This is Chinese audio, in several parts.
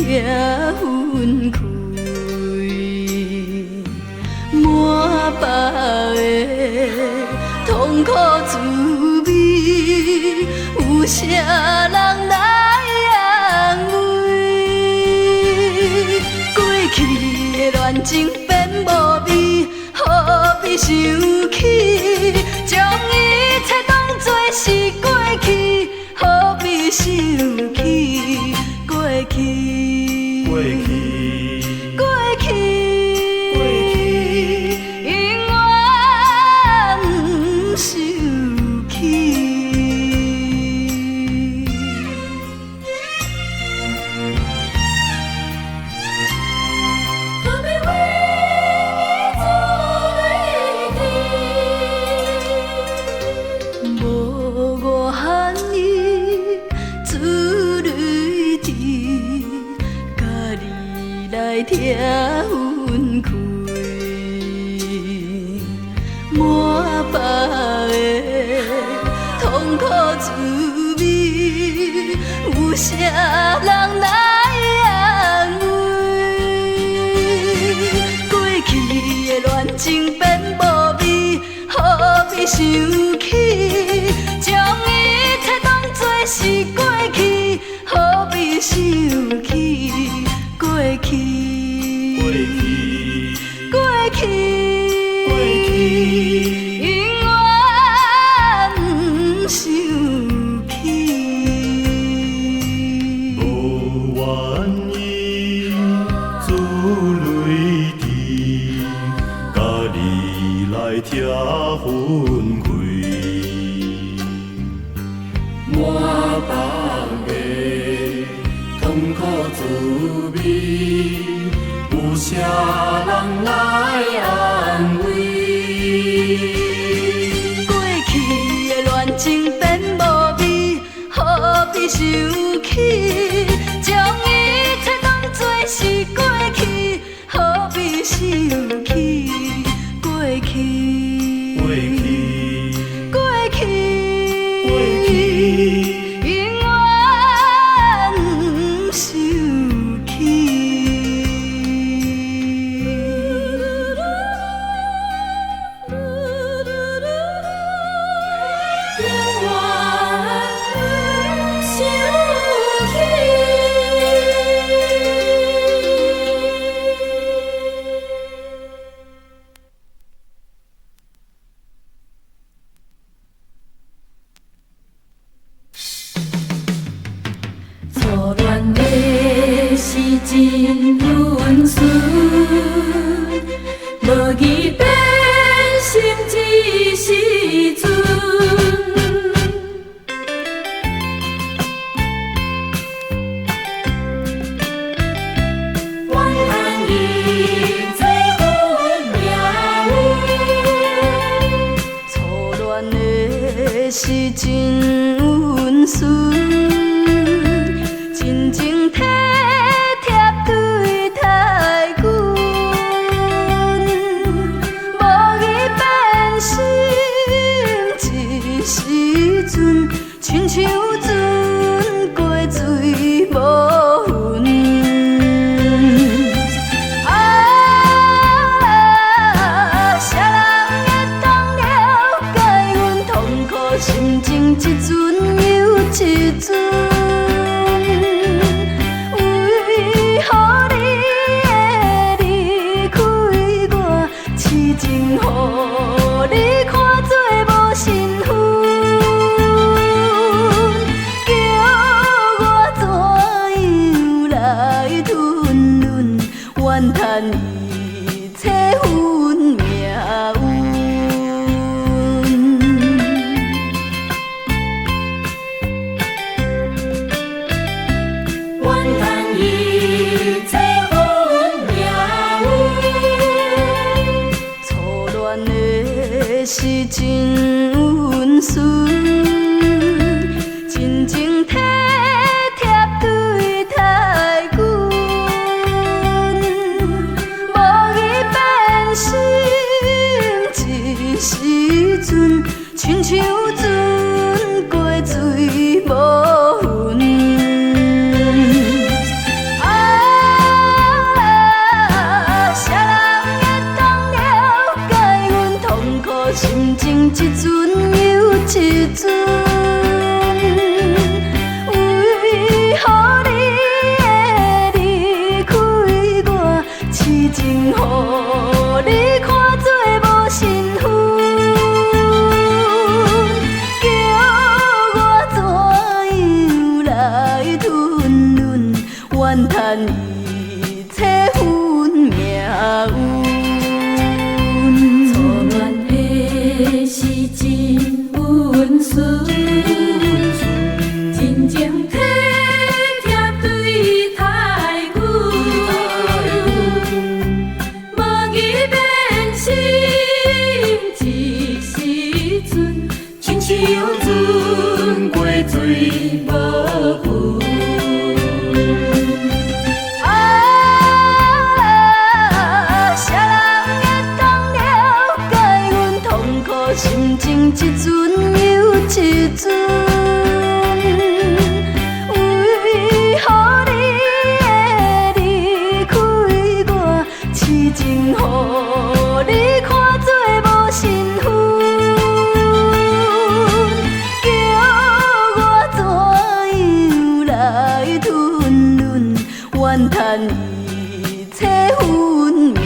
分开，满腹的痛苦滋味，有啥人来安慰？过去的恋情变无味，何必想起？将一切当作是过去，何必想起？过去，过去，过去，过去，永远不想起。何必为你做泪滴？无我含你自泪滴，甲你来听分开，满腹的痛苦滋味，有啥人来安慰？过去的恋情变无味，何必想起？将一切当作是过去，何必想起？过去，过去，过去，过去，永远不想起。无原因自泪滴，甲你来听分开。满腹的痛苦滋味，有啥人来安慰？过去的恋情变无味，何必想起？将一切当作是过去，何必想起？过去，过去，过去，过去，永远不想起。永远不想初恋的是真温顺，无意变心一时阵。怨叹一切运命运，初恋的是真温顺。真情体贴对待阮，无意变心一时阵，亲像船过水无痕。啥人会当了解阮痛苦心情？一阵又一阵。予你看做无身份，叫我怎样来吞忍？怨叹一切运命运。怨叹一切运命运。初恋的是真温顺，真情体贴对待阮，无意变心一时阵，亲像船过水无痕。一阵又一阵，为何你会离开我？痴情予你看做无身份，叫我怎样来吞忍？怨叹一切分命运。初恋的是真温顺，真情体贴对待阮，无义变心一时阵，亲像船过水无痕。心情一阵又一阵，为何你会离开我？痴情予你看做无身份，叫我怎样来吞忍？怨叹一切分命运。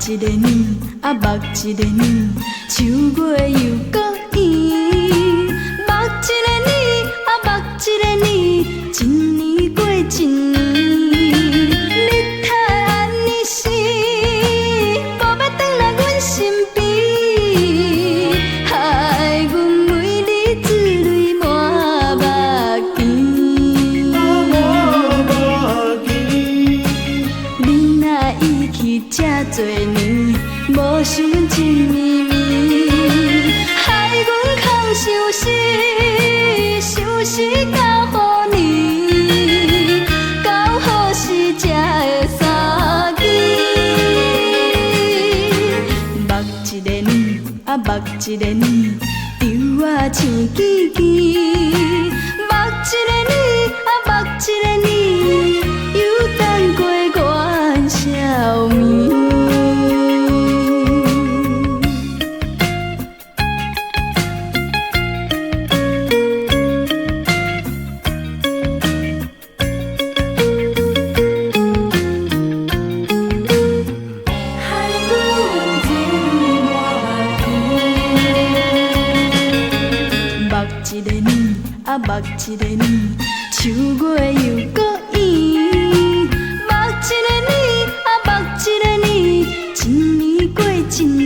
一个年，目一个年，秋月又搁圆。目一个年，目一个年，一年过一年。你太安尼死，无要转来阮身边，害阮每日珠泪满目镜。你若已去这多年，无想阮情绵绵，害阮空相思，相思到何年？到何时才会相见？目一个年，目一个年，丢啊青枝枝。目一个年，目一个年，又等过元宵暝。目一个年，秋月又搁圆。目一个年，目一个年，一年过一年。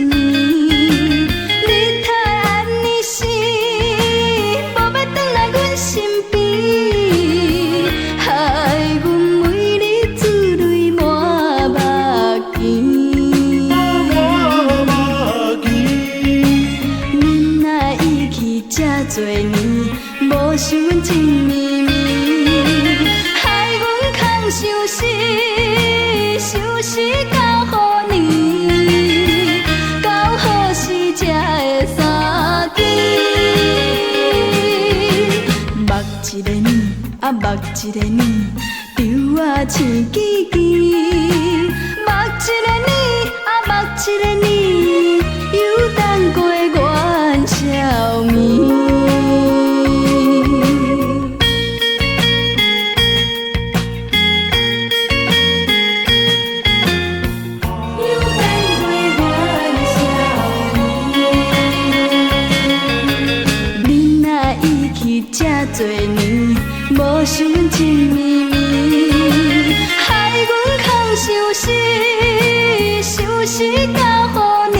你太安尼死，无要转来阮身边，害阮每日珠泪满目镜。恁若已去这多年，无想阮情绵绵，害阮空相思，相思到何年？到何时才会相见？目一个年，目一个年，丢啊青枝枝。目一个年，目一个年，又等过元宵暝。这多年，无想阮情绵绵，害阮空相思，相思到何年？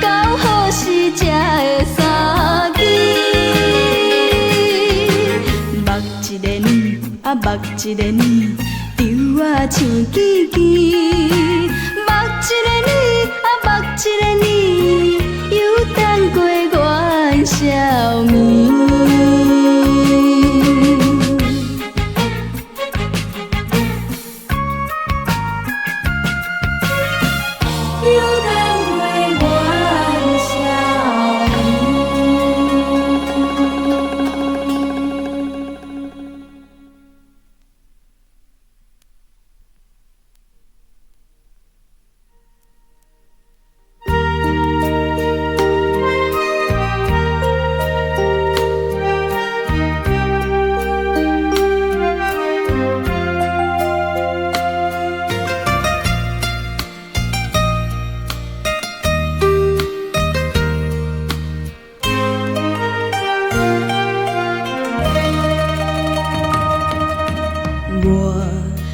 到何时才会相见？目一个年，目一个年，丢啊青枝枝。目一个年，目一个年，又等过元宵暝。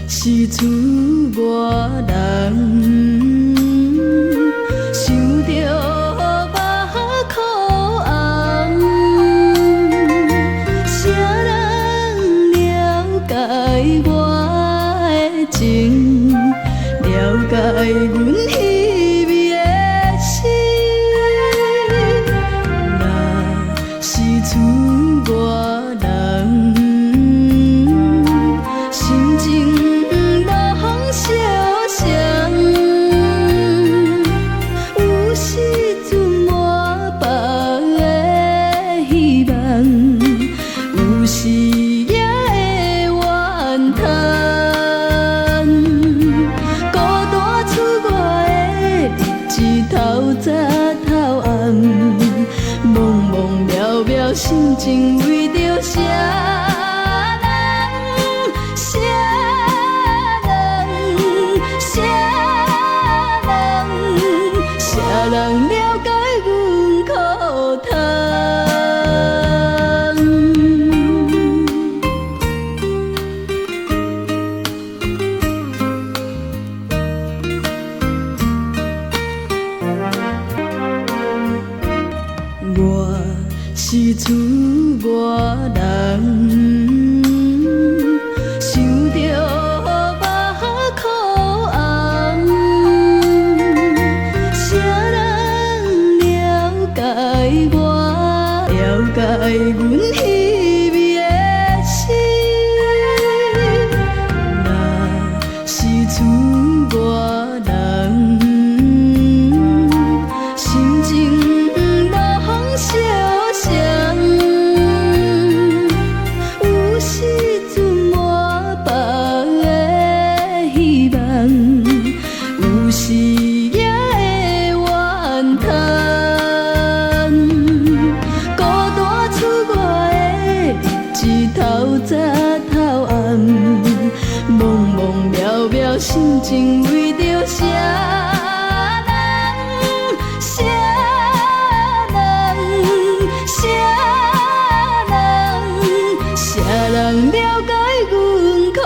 是厝外人，想着目苦红，谁人了解我的情，了解阮稀微的心？若是厝外人，心情小声，有时阵满腹的希望，有时也会怨叹。孤单厝外的日子透早透暗，茫茫渺渺心情为着谁？谁人了解阮苦痛？我是厝外人，想着目苦红。了解阮稀微的心，若是厝外人，心情拢小声，有时阵满腹的希望，有时也会怨叹。透早透暗，茫茫渺渺心情为着谁人？谁人？谁人了解阮苦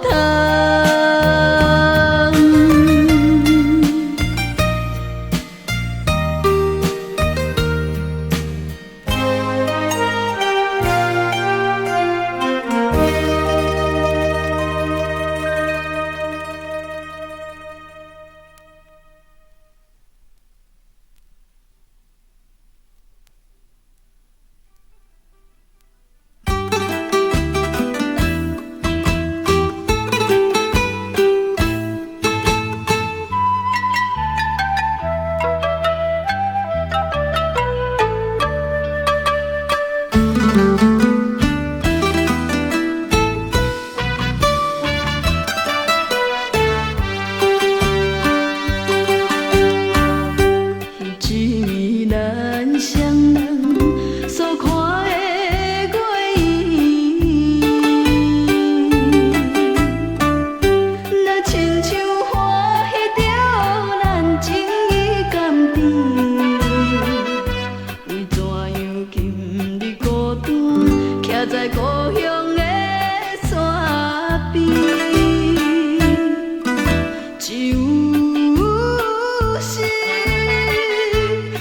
痛？为怎样今日孤在故乡的山边，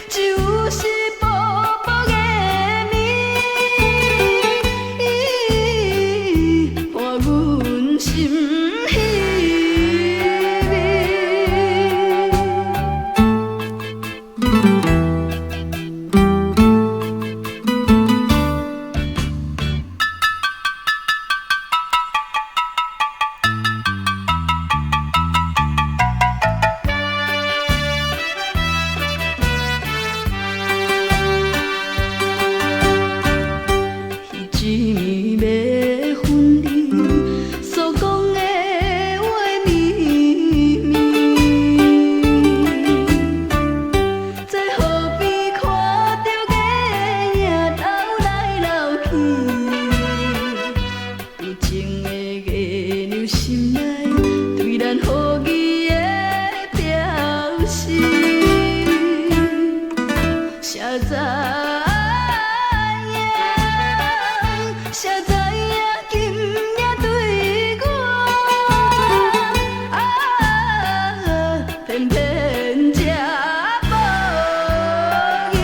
就是薄薄的棉，伴阮心稀微。一暝要分离，所讲的话绵绵，在河边看到个影流来流去，有情的月亮心内对咱好意的表示，谁知？谁知影今夜对我，偏偏这无意。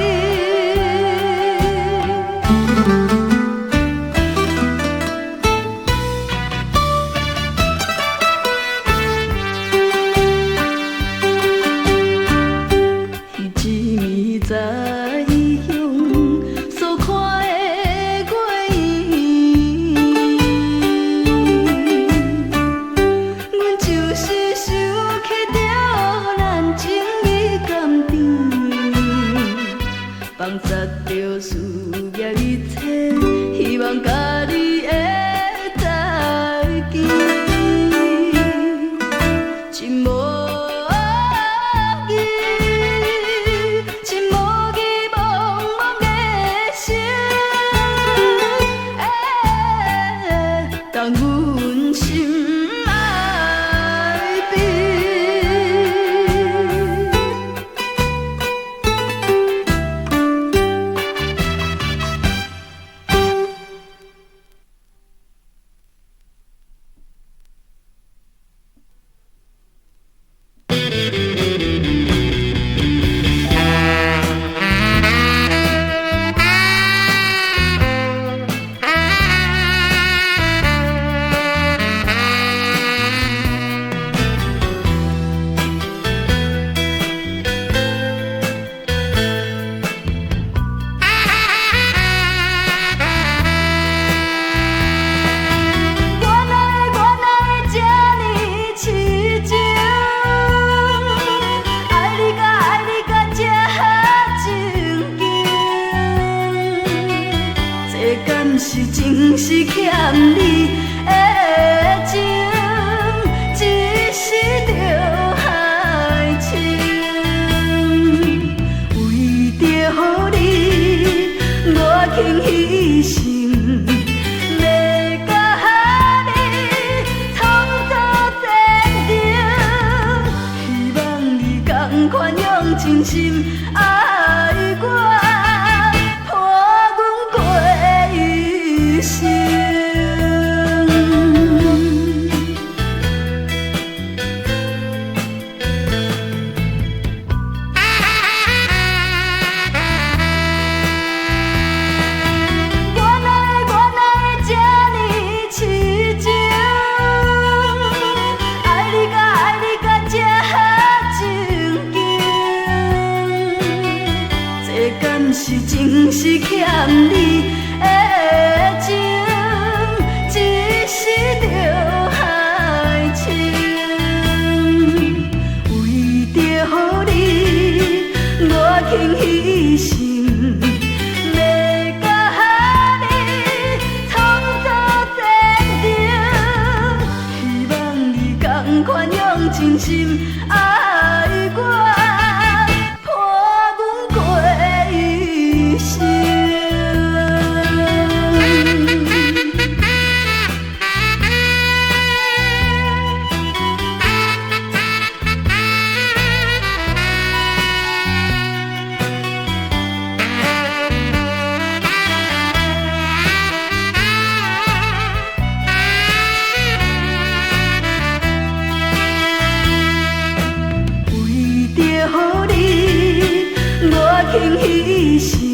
彼一暝在异乡所看的月影，阮就是想起着咱情意甘甜，放撒着思念一切，希望甲你会再见。真无茫茫的心，当阮心爱变。是情是欠你的情，只是着害情。为着予你，我肯牺牲，要甲你创造前程。希望你同款用真心爱我。生。经彼时。